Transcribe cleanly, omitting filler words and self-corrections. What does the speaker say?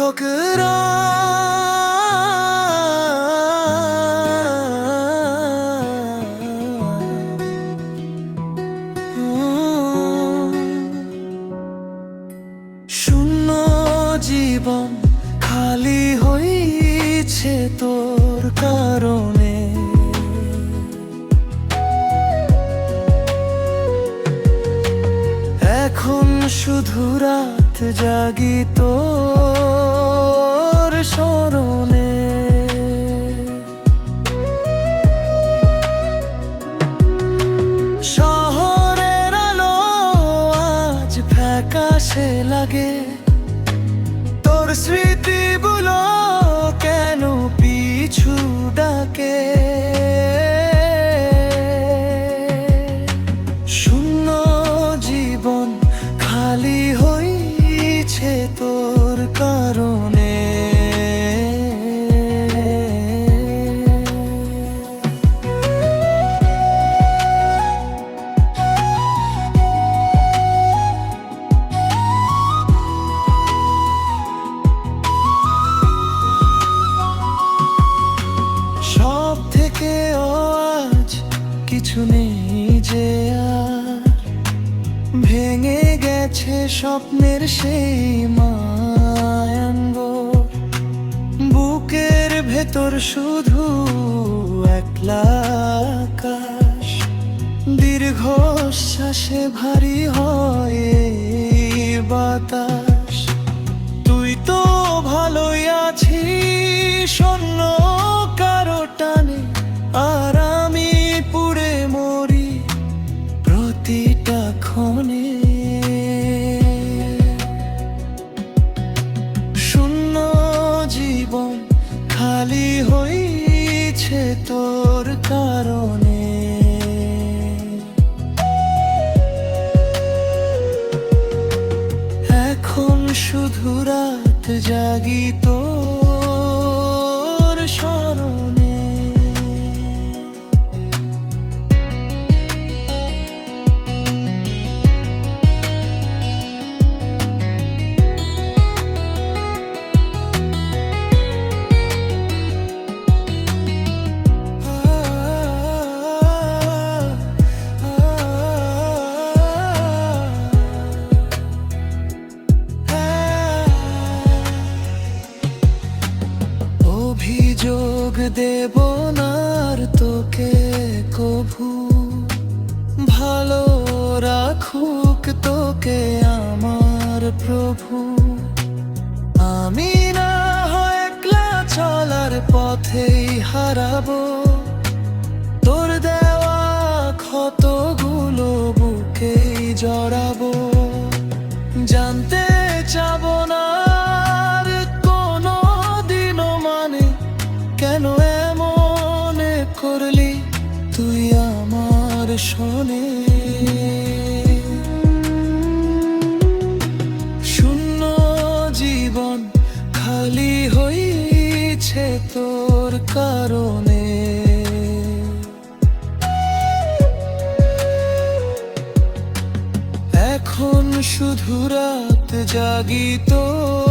ठुकरा শূন্য জীবন খালি হইছে তোর কারণে। এখন শুধু রাত জাগি তোর স্মরণে। শহরের আলো আজ ফ্যাকাশে লাগে, তোর স্মৃতিগুলো কেন পিছু ডাকে। শূন্য জীবন খালি হইছে তোর কারণে। সব থেকে আজ কিছু নেই যে আর, ভেঙে গেছে স্বপ্নের সেই মায়াঙ্গ। বুকের ভেতর শুধু একলা আকাশ, দীর্ঘশ্বাসে ভারী হয় এই বাতাস। তুই তো ভালোই আছিস শূন্য কারো টানে, আর আমি পুড়ে মরি প্রতিটা ক্ষণে। শূন্য জীবন খালি হইছে তোর কারণে। এখন শুধু রাত জাগি তোর স্মরণে। অভিযোগ দেব না আর তোকে কভু, ভালো রাখুক তোকে আমার প্রভু। আমি না হয় একলা চলার পথেই হারাবো, তোর দেওয়া ক্ষতগুলো বুকেই জড়াবো। জানতে চাবো না আর কোনো দিনও মানে, কেন এমন করলি তুই আমার শোনে। শূন্য জীবন খালি হইছে তোর কারণে। এখন শুধু রাত জাগি তোর